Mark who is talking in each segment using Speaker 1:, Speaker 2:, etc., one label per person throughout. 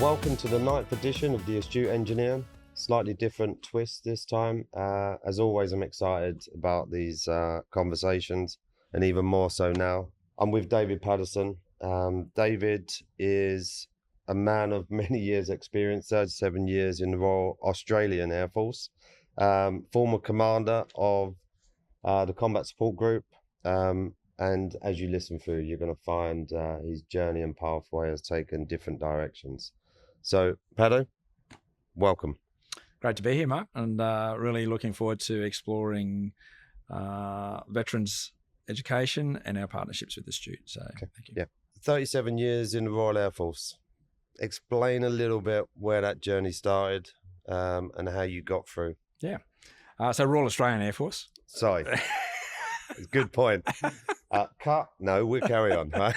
Speaker 1: Welcome to the 9th edition of the Astute Engineer. Slightly different twist this time. As always, I'm excited about these conversations, and even more so now. I'm with David Paddison. David is a man of many years' experience, 37 years in the Royal Australian Air Force, former commander of the Combat Support Group. And as you listen through, you're going to find his journey and pathway has taken different directions. So, Paddo, welcome.
Speaker 2: Great to be here, Mark, and really looking forward to exploring veterans education and our partnerships with Astute. So,
Speaker 1: Okay.
Speaker 2: Thank you.
Speaker 1: Yeah, 37 years in the Royal Air Force. Explain a little bit where that journey started and how you got through.
Speaker 2: Yeah. So, Royal Australian Air Force.
Speaker 1: Sorry. Good point. Cut? No, we'll carry on. Right?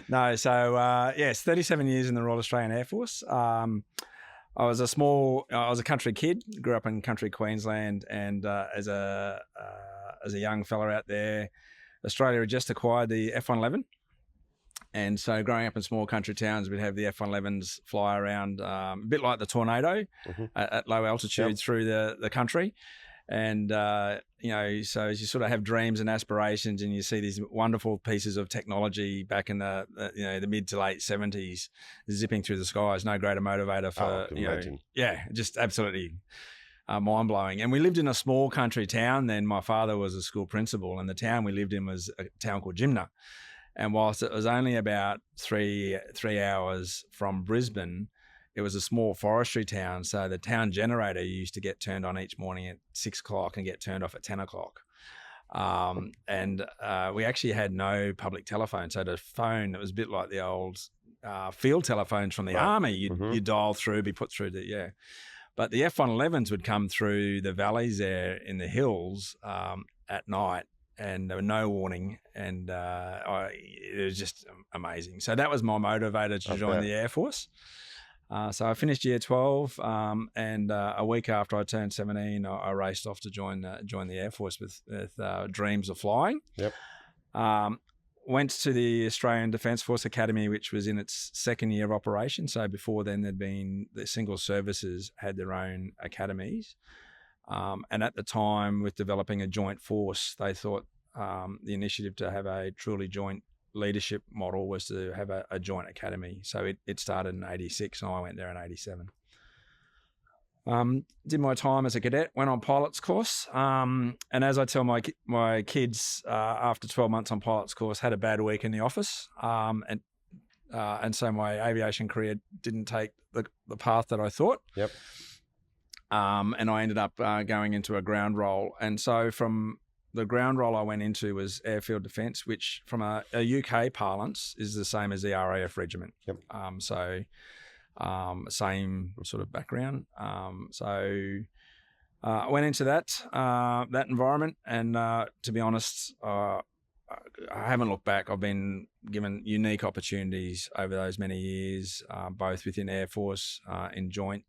Speaker 2: No, so yes, 37 years in the Royal Australian Air Force. I was a country kid, grew up in country Queensland, and as a young fella out there, Australia had just acquired the F-111. And so growing up in small country towns, we'd have the F-111s fly around, a bit like the Tornado, at low altitude through the country. And, so as you sort of have dreams and aspirations and you see these wonderful pieces of technology back in the mid to late 70s zipping through the skies, no greater motivator for, just absolutely mind-blowing. And we lived in a small country town then. My father was a school principal, and the town we lived in was a town called Jimna. And whilst it was only about three hours from Brisbane, it was a small forestry town, so the town generator used to get turned on each morning at 6 o'clock and get turned off at 10 o'clock. And we actually had no public telephone. So the phone, it was a bit like the old field telephones from the army. You'd dial through, be put through But the F-111s would come through the valleys there in the hills at night, and there was no warning, and it was just amazing. So that was my motivator to join the Air Force. So I finished year 12, and a week after I turned 17, I raced off to join the Air Force with dreams of flying.
Speaker 1: Yep.
Speaker 2: Went to the Australian Defence Force Academy, which was in its second year of operation. So before then, the single services had their own academies. And at the time, with developing a joint force, they thought the initiative to have a truly joint leadership model was to have a joint academy. So it started in 86 and I went there in 87. Did my time as a cadet, went on pilot's course. And as I tell my kids, after 12 months on pilot's course, had a bad week in the office. And so my aviation career didn't take the path that I thought.
Speaker 1: Yep.
Speaker 2: And I ended up going into a ground role. And so from the ground role I went into was airfield defence, which from a UK parlance is the same as the RAF regiment.
Speaker 1: Yep.
Speaker 2: Same sort of background. I went into that environment, and to be honest, I haven't looked back. I've been given unique opportunities over those many years, both within Air Force, in joint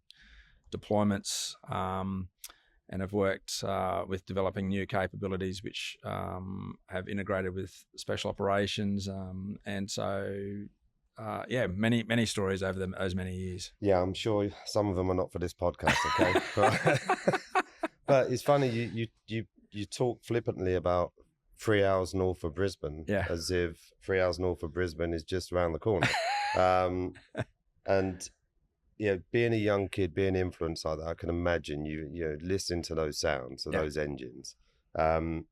Speaker 2: deployments, and have worked with developing new capabilities which have integrated with special operations. And so, many stories over those many years.
Speaker 1: Yeah, I'm sure some of them are not for this podcast, okay? But it's funny, you talk flippantly about 3 hours north of Brisbane, as if 3 hours north of Brisbane is just around the corner. And being a young kid, being influenced like that, I can imagine you listen to those sounds of those engines. And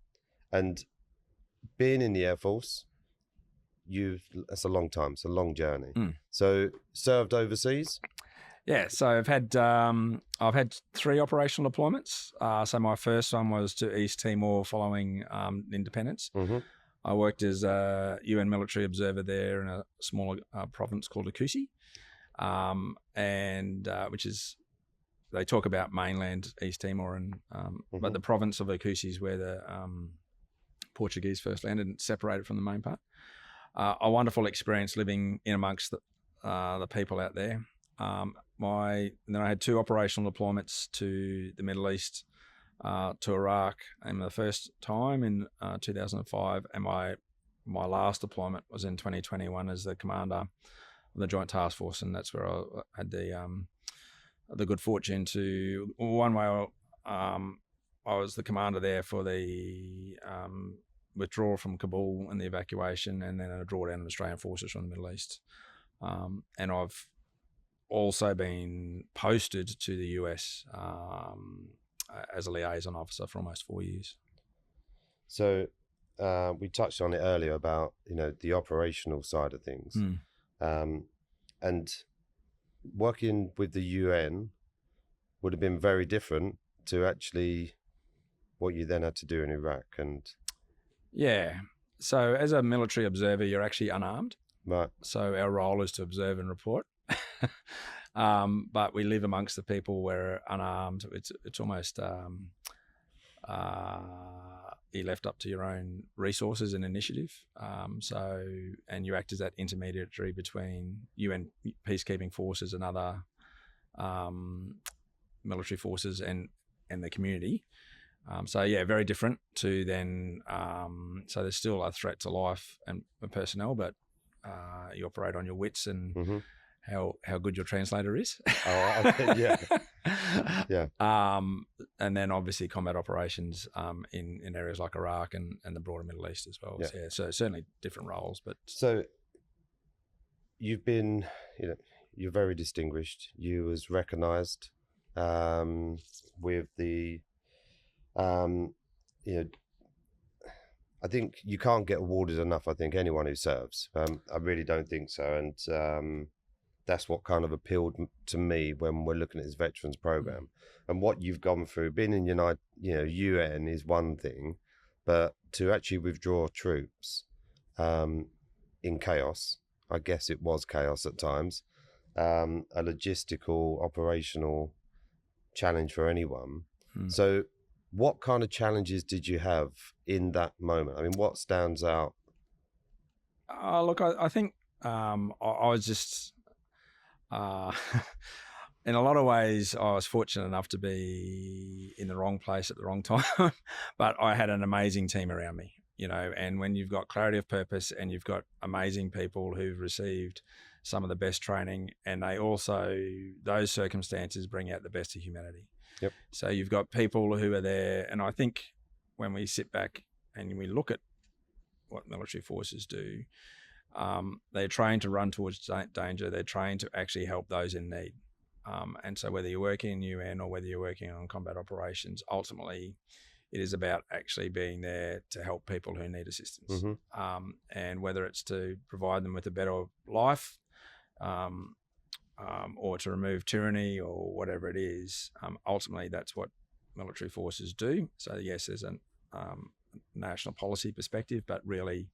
Speaker 1: being in the Air Force, it's a long time, it's a long journey. So served overseas?
Speaker 2: Yeah, so I've had 3 operational deployments. So my first one was to East Timor following independence. I worked as a UN military observer there in a smaller province called Akusi. Which is, they talk about mainland East Timor, and but the province of Akusi is where the Portuguese first landed and separated from the main part. A wonderful experience living in amongst the people out there. And then I had 2 operational deployments to the Middle East, to Iraq, and the first time in 2005, and my last deployment was in 2021 as the commander of the Joint Task Force, and that's where I had the good fortune to, one way, I was the commander there for the withdrawal from Kabul and the evacuation, and then a drawdown of Australian forces from the Middle East. And I've also been posted to the US as a liaison officer for almost 4 years.
Speaker 1: So we touched on it earlier about, the operational side of things. And working with the UN would have been very different to actually what you then had to do in Iraq. And
Speaker 2: yeah, so as a military observer, you're actually unarmed.
Speaker 1: Right.
Speaker 2: So our role is to observe and report. But we live amongst the people where unarmed. It's almost you're left up to your own resources and initiative. And you act as that intermediary between UN peacekeeping forces and other military forces and the community. Very different to then. So there's still a threat to life and personnel, but you operate on your wits and how good your translator is.
Speaker 1: Yeah.
Speaker 2: And then obviously combat operations in areas like Iraq and the broader Middle East as well.
Speaker 1: Yeah.
Speaker 2: So certainly different roles. But
Speaker 1: so you've been, you're very distinguished. You was recognised with the, I think you can't get awarded enough. I think anyone who serves, I really don't think so. And that's what kind of appealed to me when we're looking at this veterans program and what you've gone through. Being in UN is one thing, but to actually withdraw troops in chaos, I guess it was chaos at times, a logistical, operational challenge for anyone. So what kind of challenges did you have in that moment? I mean, what stands out?
Speaker 2: Look, I think I was just, in a lot of ways, I was fortunate enough to be in the wrong place at the wrong time, but I had an amazing team around me, and when you've got clarity of purpose and you've got amazing people who've received some of the best training, and those circumstances bring out the best of humanity.
Speaker 1: Yep.
Speaker 2: So you've got people who are there, and I think when we sit back and we look at what military forces do, they're trained to run towards danger. They're trained to actually help those in need. And so whether you're working in UN or whether you're working on combat operations, ultimately it is about actually being there to help people who need assistance. And whether it's to provide them with a better life, or to remove tyranny or whatever it is, ultimately that's what military forces do. So yes, there's a national policy perspective, but really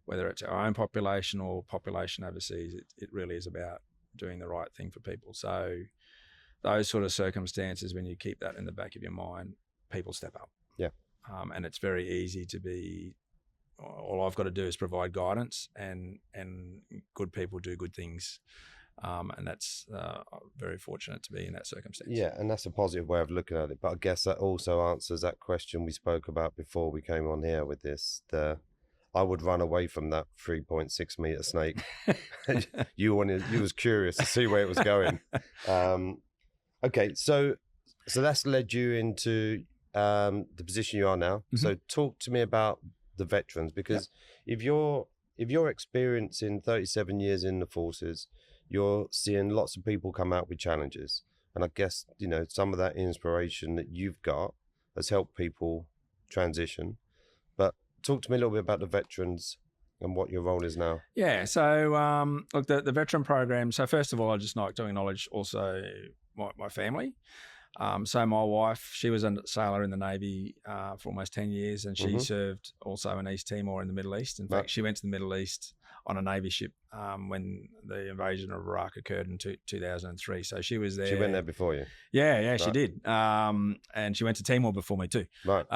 Speaker 2: whether it's our own population or population overseas, it really is about doing the right thing for people. So those sort of circumstances, when you keep that in the back of your mind, people step up.
Speaker 1: Yeah.
Speaker 2: And it's very easy to be, all I've got to do is provide guidance, and good people do good things. And that's very fortunate to be in that circumstance.
Speaker 1: Yeah, and that's a positive way of looking at it. But I guess that also answers that question we spoke about before we came on here with this. I would run away from that 3.6 meter snake. You was curious to see where it was going. Okay, so that's led you into the position you are now. So talk to me about the veterans, because if you're experiencing 37 years in the forces, you're seeing lots of people come out with challenges. And I guess, some of that inspiration that you've got has helped people transition. But talk to me a little bit about the veterans and what your role is now.
Speaker 2: Yeah, so look, the veteran program, so first of all, I'd just like to acknowledge also my family. So my wife, she was a sailor in the Navy for almost 10 years, and she served also in East Timor in the Middle East. In fact, she went to the Middle East on a Navy ship when the invasion of Iraq occurred in 2003. So she was there.
Speaker 1: She went there before you?
Speaker 2: Yeah, right. She did. And she went to Timor before me too.
Speaker 1: Right.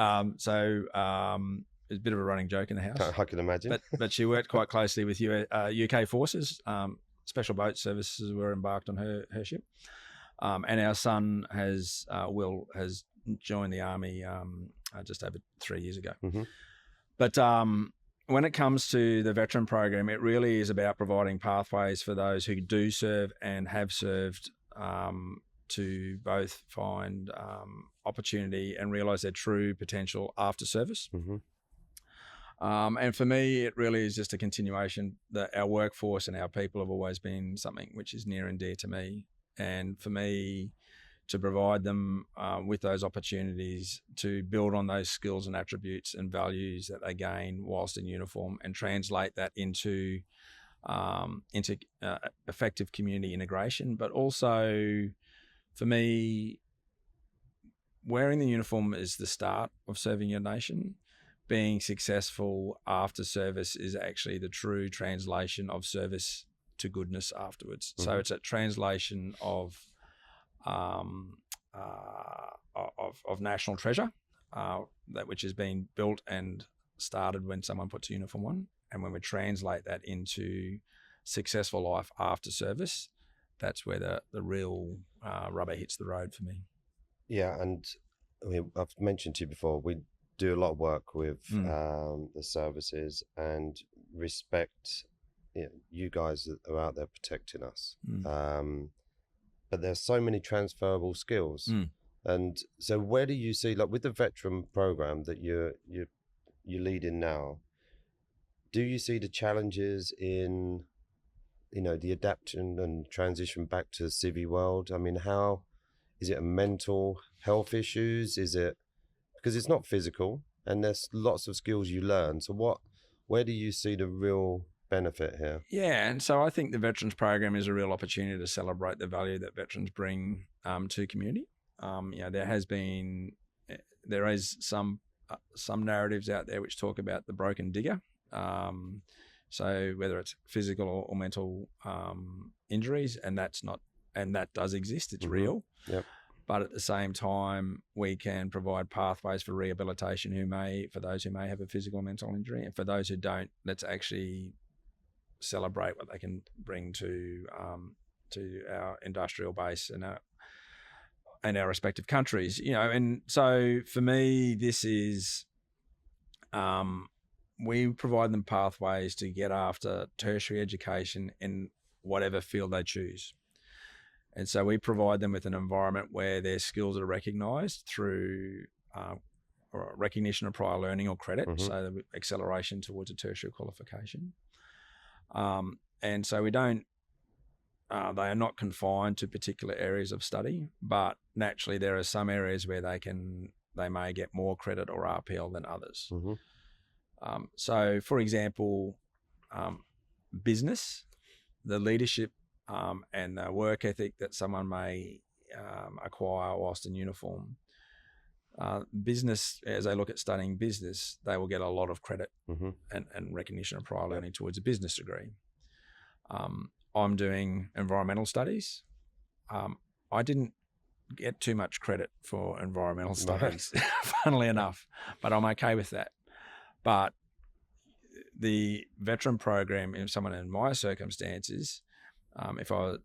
Speaker 2: It's a bit of a running joke in the house.
Speaker 1: I can imagine.
Speaker 2: But she worked quite closely with UK forces. Special boat services were embarked on her ship. And our son Will has joined the army just over 3 years ago. But when it comes to the veteran program, it really is about providing pathways for those who do serve and have served to both find opportunity and realise their true potential after service.
Speaker 1: Mm-hmm.
Speaker 2: And for me, it really is just a continuation that our workforce and our people have always been something which is near and dear to me. And for me, to provide them with those opportunities to build on those skills and attributes and values that they gain whilst in uniform and translate that into effective community integration. But also, for me, wearing the uniform is the start of serving your nation. Being successful after service is actually the true translation of service to goodness afterwards. Mm-hmm. So it's a translation of national treasure, that which has been built and started when someone puts a uniform on, and when we translate that into successful life after service, that's where the real rubber hits the road for me.
Speaker 1: Yeah, and I've mentioned to you before, we do a lot of work with the services and respect. You guys are out there protecting us. But there's so many transferable skills. And so where do you see, like with the veteran program that you're leading now, do you see the challenges in, the adaptation and transition back to the civvy world? I mean, how is it a mental health issues? Is it, because it's not physical and there's lots of skills you learn. So where do you see the real benefit here?
Speaker 2: Yeah, and so I think the Veterans Program is a real opportunity to celebrate the value that veterans bring to community. There is some narratives out there which talk about the broken digger. So whether it's physical or mental injuries, and that does exist. It's real.
Speaker 1: Yep.
Speaker 2: But at the same time, we can provide pathways for rehabilitation for those who may have a physical or mental injury, and for those who don't, let's actually celebrate what they can bring to our industrial base and our respective countries. And so for me, this is we provide them pathways to get after tertiary education in whatever field they choose. And so we provide them with an environment where their skills are recognised through recognition of prior learning or credit, so the acceleration towards a tertiary qualification. And so we don't, they are not confined to particular areas of study, but naturally there are some areas where they may get more credit or RPL than others. So for example, business, the leadership and the work ethic that someone may acquire whilst in uniform, business, as they look at studying business, they will get a lot of credit and recognition of prior learning towards a business degree. I'm doing environmental studies. I didn't get too much credit for environmental studies, funnily enough, but I'm okay with that. But the veteran program, if someone in my circumstances, if I was,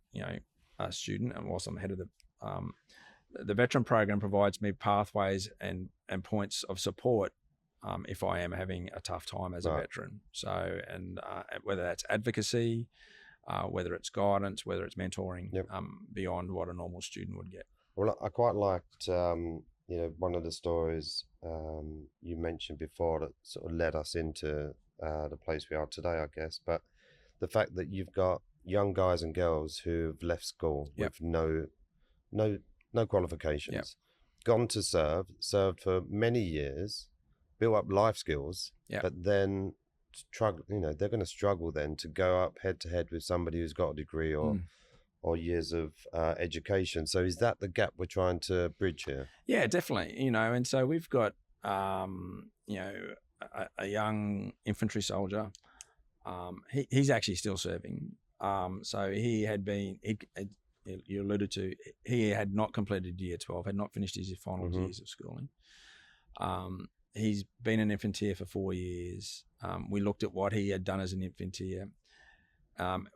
Speaker 2: a student, and whilst I'm head of the veteran program provides me pathways and points of support if I am having a tough time as a veteran. So, and whether that's advocacy, whether it's guidance, whether it's mentoring, beyond what a normal student would get.
Speaker 1: Well, I quite liked, one of the stories you mentioned before that sort of led us into the place we are today, I guess. But the fact that you've got young guys and girls who've left school with no qualifications, gone to served for many years, built up life skills, but then they're going to struggle then to go up head to head with somebody who's got a degree or years of education. So is that the gap we're trying to bridge here? Yeah,
Speaker 2: definitely. And so we've got a young infantry soldier. He's actually still serving. So he had been, you alluded to, he had not completed year 12, had not finished his final years of schooling. He's been an infantier for 4 years. We looked at what he had done as an infantier.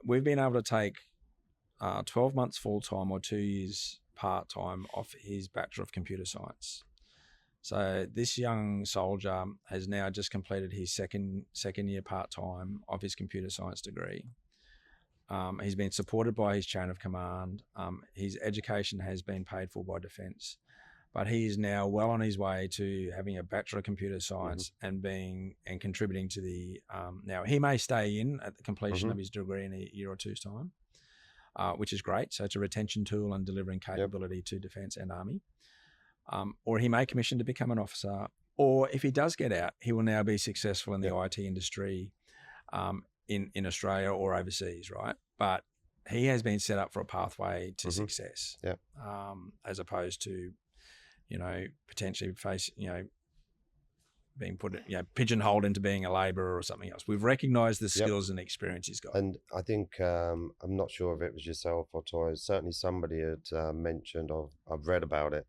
Speaker 2: We've been able to take 12 months full-time or 2 years part-time off his Bachelor of Computer Science. So this young soldier has now just completed his second year part-time of his computer science degree. He's been supported by his chain of command. His education has been paid for by Defence, but he is now well on his way to having a Bachelor of Computer Science and contributing to the. Now he may stay in at the completion of his degree in a year or two's time, which is great. So it's a retention tool and delivering capability to Defence and Army. Or he may commission to become an officer, or if he does get out, he will now be successful in the IT industry in Australia or overseas, right? But he has been set up for a pathway to success, as opposed to, potentially being put, pigeonholed into being a labourer or something else. We've recognised the skills and experience he's got.
Speaker 1: And I think, I'm not sure if it was yourself or Toy, certainly somebody had mentioned, or I've read about it.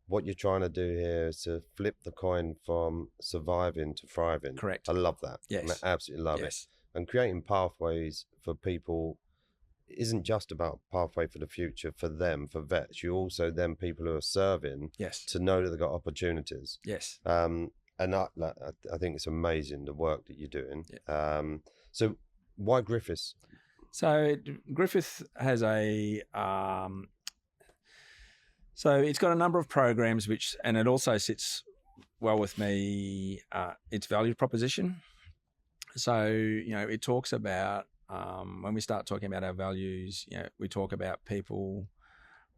Speaker 1: What you're trying to do here is to flip the coin from surviving to thriving.
Speaker 2: Correct.
Speaker 1: I love that.
Speaker 2: Yes.
Speaker 1: I absolutely love it. And creating pathways for people isn't just about pathway for the future for them, for vets. You also then people who are serving to know that they've got opportunities.
Speaker 2: Yes.
Speaker 1: And I think it's amazing the work that you're doing. Yeah. So why Griffiths?
Speaker 2: So Griffith has so it's got a number of programs and it also sits well with me, its value proposition. So, it talks about, when we start talking about our values, we talk about people,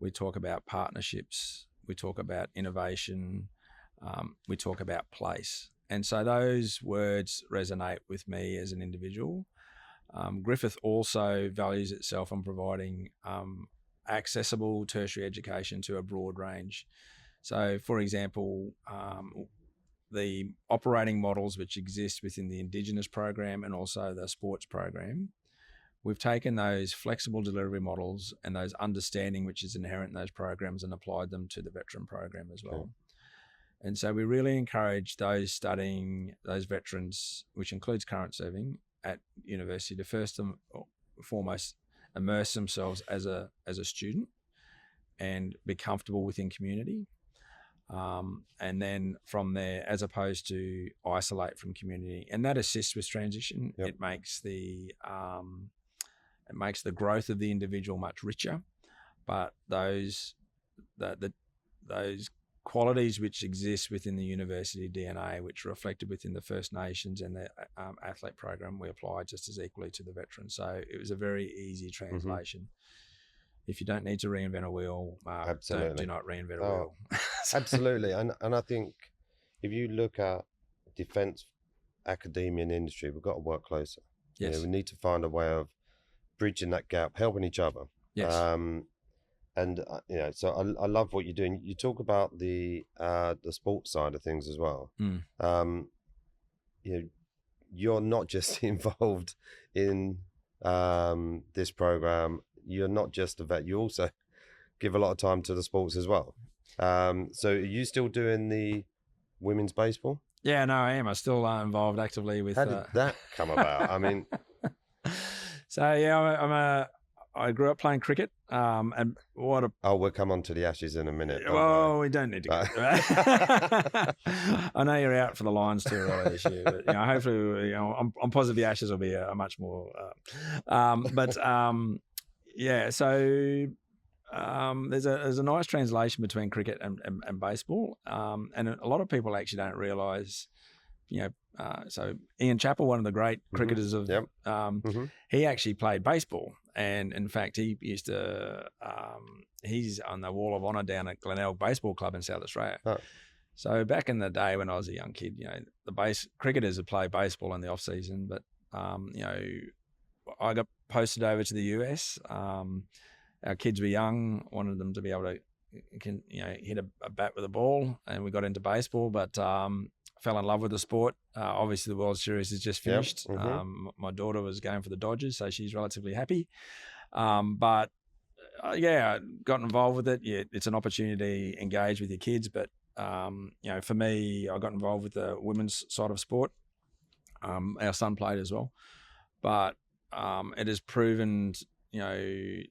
Speaker 2: we talk about partnerships, we talk about innovation, we talk about place. And so those words resonate with me as an individual. Griffith also values itself on providing accessible tertiary education to a broad range. So, for example, the operating models which exist within the Indigenous program and also the sports program, we've taken those flexible delivery models and those understanding which is inherent in those programs and applied them to the veteran program as well. And so we really encourage those studying, those veterans, which includes current serving at university, to first and foremost immerse themselves as a student and be comfortable within community, and then from there, as opposed to isolate from community, and that assists with transition. It makes the growth of the individual much richer. But those qualities which exist within the university DNA, which are reflected within the First Nations and the athlete program, we apply just as equally to the veterans. So it was a very easy translation. If you don't need to reinvent a wheel, do not reinvent a wheel.
Speaker 1: Absolutely. And I think if you look at defence, academia and industry, we've got to work closer.
Speaker 2: Yes.
Speaker 1: We need to find a way of bridging that gap, helping each other.
Speaker 2: Yes.
Speaker 1: And so I love what you're doing. You talk about the sports side of things as well. You're not just involved in this program. You're not just a vet. You also give a lot of time to the sports as well. So are you still doing the women's baseball?
Speaker 2: Yeah, no, I am. I'm still involved actively with.
Speaker 1: How did that come about? I mean,
Speaker 2: so yeah, I grew up playing cricket, and
Speaker 1: we'll come on to the Ashes in a minute.
Speaker 2: We don't need to go. I know you're out for the Lions tour earlier this year, but hopefully, I'm positive the Ashes will be a much more. So there's a nice translation between cricket and baseball, and a lot of people actually don't realise. So Ian Chappell, one of the great cricketers of, he actually played baseball, and in fact, he used to. He's on the Wall of Honour down at Glenelg Baseball Club in South Australia. Oh. So back in the day when I was a young kid, the cricketers would play baseball in the off season, but I got posted over to the US. Our kids were young, wanted them to be able to, hit a bat with a ball, and we got into baseball, but. Fell in love with the sport. Obviously, the World Series has just finished. My daughter was going for the Dodgers, so she's relatively happy. Got involved with it. Yeah, it's an opportunity to engage with your kids. But, for me, I got involved with the women's side of sport. Our son played as well. But it has proven, it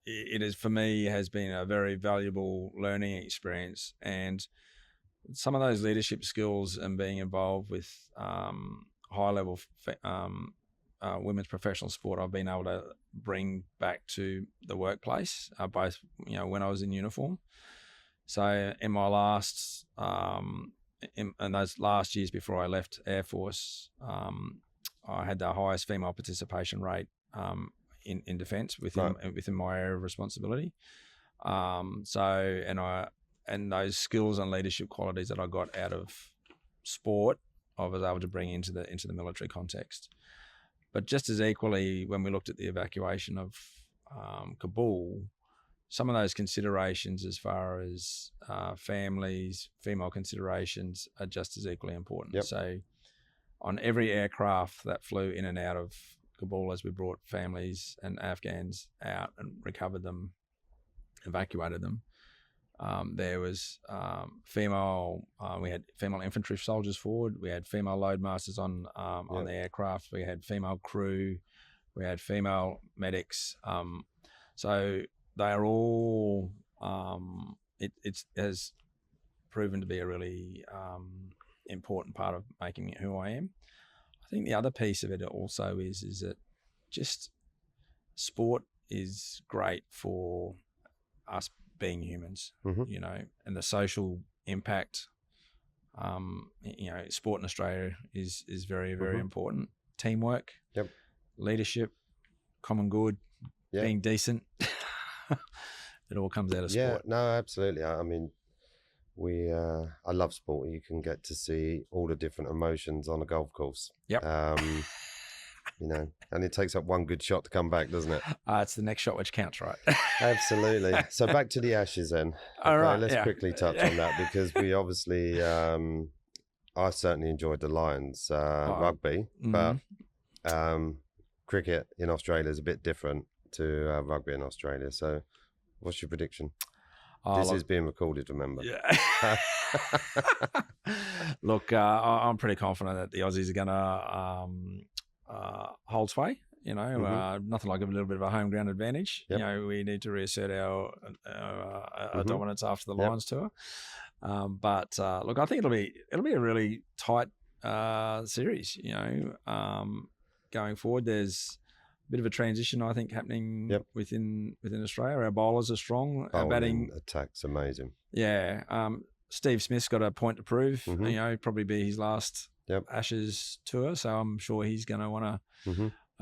Speaker 2: is, for me, has been a very valuable learning experience. And some of those leadership skills and being involved with high level women's professional sport, I've been able to bring back to the workplace, both when I was in uniform. So in my last in those last years before I left Air Force, I had the highest female participation rate in defence within my area of responsibility. And those skills and leadership qualities that I got out of sport, I was able to bring into the military context. But just as equally, when we looked at the evacuation of Kabul, some of those considerations as far as families, female considerations, are just as equally important.
Speaker 1: Yep.
Speaker 2: So on every aircraft that flew in and out of Kabul, as we brought families and Afghans out and recovered them, evacuated them, there was female. We had female infantry soldiers forward. We had female loadmasters on the aircraft. We had female crew. We had female medics. So they are all. It has proven to be a really important part of making me who I am. I think the other piece of it also is that just sport is great for us being humans, and the social impact. Sport in Australia is very, very important. Teamwork, leadership, common good, being decent. It all comes out of sport.
Speaker 1: Yeah, no, absolutely. I mean, I love sport. You can get to see all the different emotions on a golf course.
Speaker 2: Yep.
Speaker 1: And it takes up one good shot to come back, doesn't it?
Speaker 2: It's the next shot which counts, right?
Speaker 1: Absolutely. So back to the Ashes then.
Speaker 2: All right.
Speaker 1: Let's quickly touch on that, because we obviously, I certainly enjoyed the Lions rugby, but cricket in Australia is a bit different to rugby in Australia. So what's your prediction? This is being recorded, remember?
Speaker 2: Yeah. Look, I'm pretty confident that the Aussies are going to hold sway. Nothing like a little bit of a home ground advantage.
Speaker 1: Yep.
Speaker 2: We need to reassert our dominance after the Lions tour. But look, I think it'll be a really tight series. Going forward, there's a bit of a transition, I think, happening within Australia. Our bowlers are strong. Our batting
Speaker 1: attack's amazing.
Speaker 2: Yeah. Steve Smith's got a point to prove. Probably be his last Ashes tour, so I'm sure he's going to want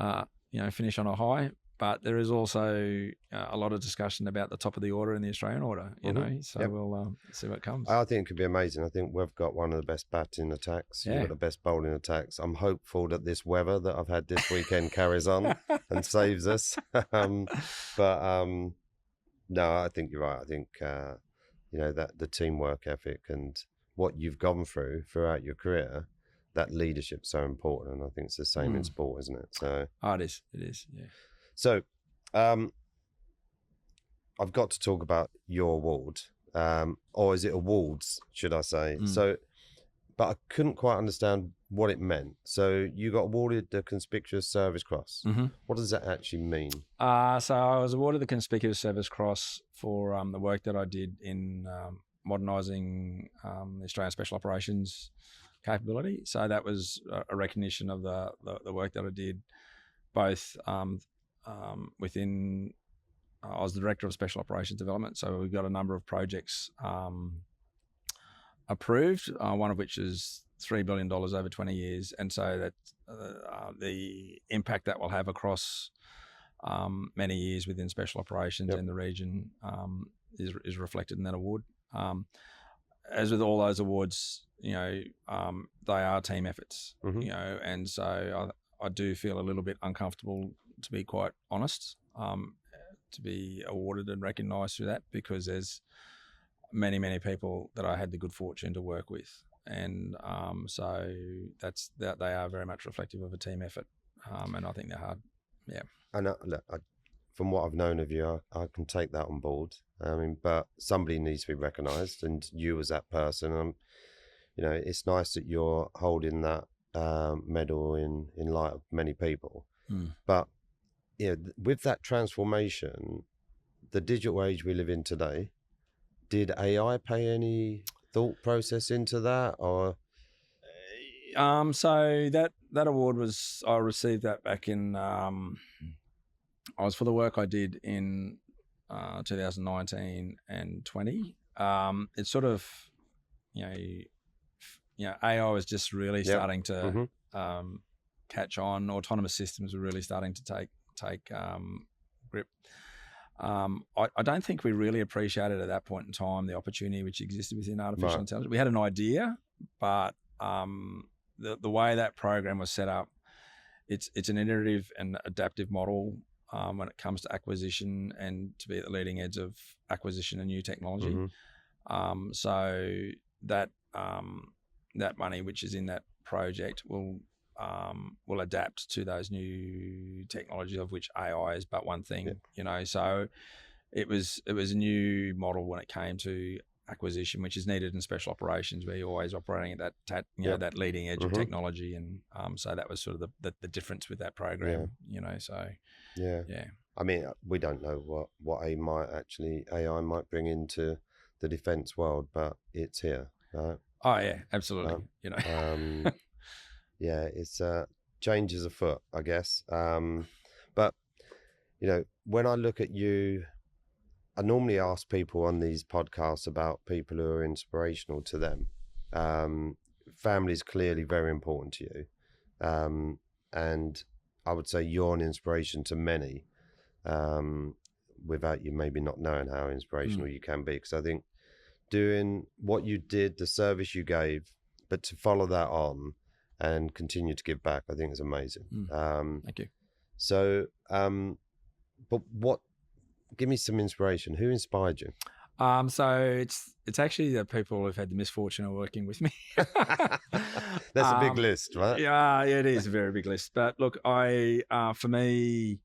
Speaker 2: to finish on a high. But there is also a lot of discussion about the top of the order in the Australian order, so we'll see what comes.
Speaker 1: I think it could be amazing. I think we've got one of the best batting attacks. You've got the best bowling attacks. I'm hopeful that this weather that I've had this weekend carries on and saves us. No, I think you're right. I think, that the teamwork ethic and what you've gone through throughout your career, that leadership's so important. And I think it's the same in sport, isn't it? So
Speaker 2: it is, yeah.
Speaker 1: So, I've got to talk about your award, or is it awards, should I say? So, but I couldn't quite understand what it meant. So you got awarded the Conspicuous Service Cross. What does that actually mean?
Speaker 2: So I was awarded the Conspicuous Service Cross for the work that I did in modernising the Australian Special Operations capability. So that was a recognition of the work that I did, both within, I was the Director of Special Operations Development, so we've got a number of projects approved, one of which is $3 billion over 20 years. And so that the impact that will have across many years within Special Operations in the region is reflected in that award. As with all those awards, they are team efforts, and so I do feel a little bit uncomfortable, to be quite honest, to be awarded and recognised through that, because there's many, many people that I had the good fortune to work with, and so they are very much reflective of a team effort, and I think they're hard. Yeah. And
Speaker 1: from what I've known of you, I can take that on board. I mean, but somebody needs to be recognised, and you as that person. It's nice that you're holding that medal in light of many people, but with that transformation, the digital age we live in today, did AI play anything thought process into that, or?
Speaker 2: So that award I received that back in, I was for the work I did in 2019 and 20. It's sort of, AI was just really starting to catch on. Autonomous systems were really starting to take grip. I don't think we really appreciated at that point in time the opportunity which existed within artificial intelligence. We had an idea, but the way that program was set up, it's an iterative and adaptive model when it comes to acquisition and to be at the leading edge of acquisition and new technology. So that money which is in that project will adapt to those new technologies, of which AI is but one thing. So it was a new model when it came to acquisition, which is needed in special operations, where you're always operating at that leading edge of technology, and so that was sort of the difference with that program.
Speaker 1: I mean, we don't know what AI might bring into the defense world, but it's here, right?
Speaker 2: Oh yeah, absolutely.
Speaker 1: It's changes afoot, I guess. But when I look at you, I normally ask people on these podcasts about people who are inspirational to them. Family is clearly very important to you. And I would say you're an inspiration to many, without you maybe not knowing how inspirational you can be. Because I think doing what you did, the service you gave, but to follow that on and continue to give back, I think is amazing.
Speaker 2: Thank you.
Speaker 1: So, but give me some inspiration. Who inspired you?
Speaker 2: So it's actually the people who've had the misfortune of working with me.
Speaker 1: That's a big list, right?
Speaker 2: Yeah, it is a very big list. But look, for me,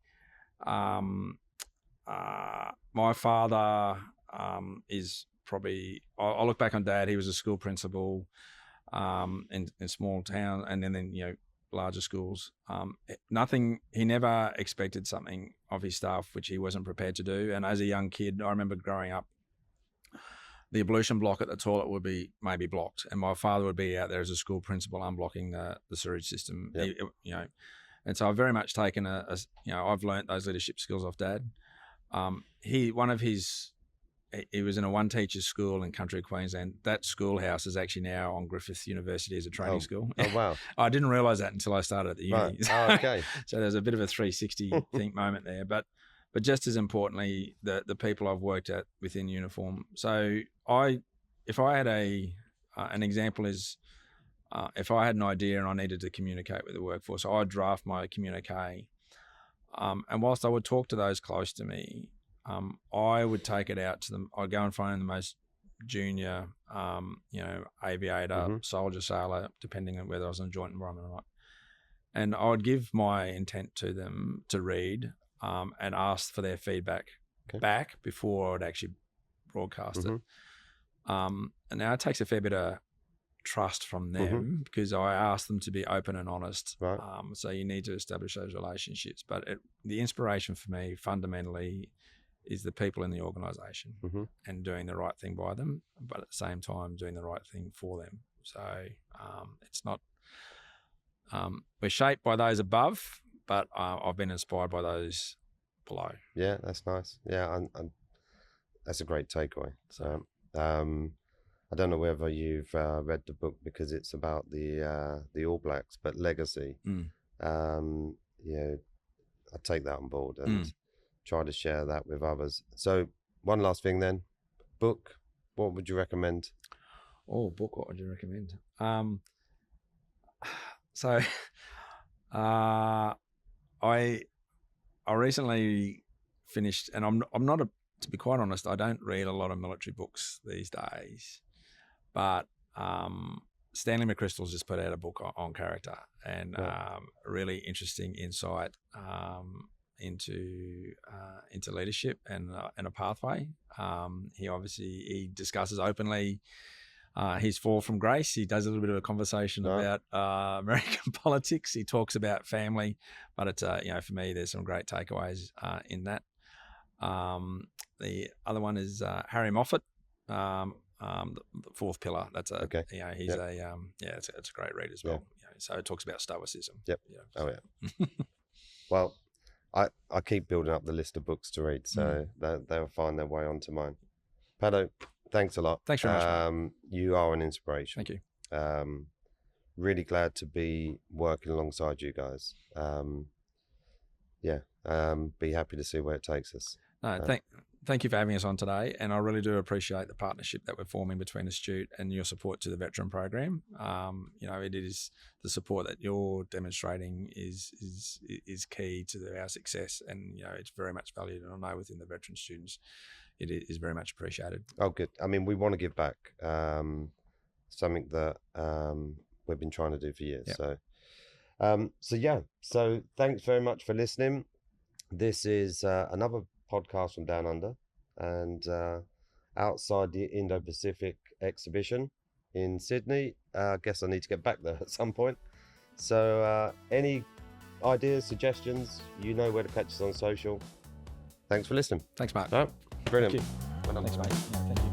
Speaker 2: my father is probably. I look back on Dad. He was a school principal in small town, and then larger schools. He never expected something of his staff which he wasn't prepared to do. And as a young kid, I remember growing up, the ablution block at the toilet would be maybe blocked, and my father would be out there as a school principal unblocking the sewage system. And so I've very much taken I've learnt those leadership skills off Dad. He was in a one-teacher school in country Queensland. That schoolhouse is actually now on Griffith University as a training school.
Speaker 1: Oh, wow.
Speaker 2: I didn't realise that until I started at the uni.
Speaker 1: Right. Oh, okay.
Speaker 2: So there's a bit of a 360 think moment there. But just as importantly, the people I've worked at within uniform. So if I had an example is, if I had an idea and I needed to communicate with the workforce, I'd draft my communique. And whilst I would talk to those close to me, I would take it out to them. I'd go and find the most junior, aviator, soldier, sailor, depending on whether I was in a joint environment or not. And I would give my intent to them to read and ask for their feedback back before I would actually broadcast it. And now it takes a fair bit of trust from them because I ask them to be open and honest.
Speaker 1: Right.
Speaker 2: So you need to establish those relationships. But the inspiration for me fundamentally is the people in the organisation and doing the right thing by them, but at the same time doing the right thing for them. So it's not we're shaped by those above, but I've been inspired by those below. Yeah,
Speaker 1: that's nice. Yeah, that's a great takeaway. So I don't know whether you've read the book because it's about the All Blacks, but Legacy. I take that on board and try to share that with others. So one last thing then, book, what would you recommend?
Speaker 2: Oh, book, what would you recommend? I recently finished, and I'm not to be quite honest, I don't read a lot of military books these days, but Stanley McChrystal's just put out a book on character and really interesting insight into leadership and a pathway. He discusses openly his fall from grace. He does a little bit of a conversation about American politics. He talks about family, but it's for me, there's some great takeaways in that. The other one is Harry Moffat. the fourth pillar. That's a
Speaker 1: Okay.
Speaker 2: he's it's a great read as well.
Speaker 1: Yeah.
Speaker 2: So it talks about stoicism.
Speaker 1: Yep. Oh yeah. Well, I keep building up the list of books to read, so they'll find their way onto mine. Paddo, thanks a lot.
Speaker 2: Thanks very much, Mark.
Speaker 1: You are an inspiration.
Speaker 2: Thank you.
Speaker 1: Really glad to be working alongside you guys. Be happy to see where it takes us.
Speaker 2: No, thank you for having us on today, and I really do appreciate the partnership that we're forming between Astute and your support to the veteran program. It is the support that you're demonstrating is key to our success, and it's very much valued, and I know within the veteran students it is very much appreciated.
Speaker 1: Oh, good. I mean, we want to give back, something that we've been trying to do for years.
Speaker 2: Yep.
Speaker 1: So thanks very much for listening. This is another podcast from Down Under, and outside the Indo-Pacific exhibition in Sydney. I guess I need to get back there at some point. So any ideas, suggestions, you know where to catch us on social. Thanks for listening.
Speaker 2: Thanks, Mark.
Speaker 1: All right, brilliant.
Speaker 2: Thank you.
Speaker 1: Well done.
Speaker 2: Thanks, mate. Yeah, thank you.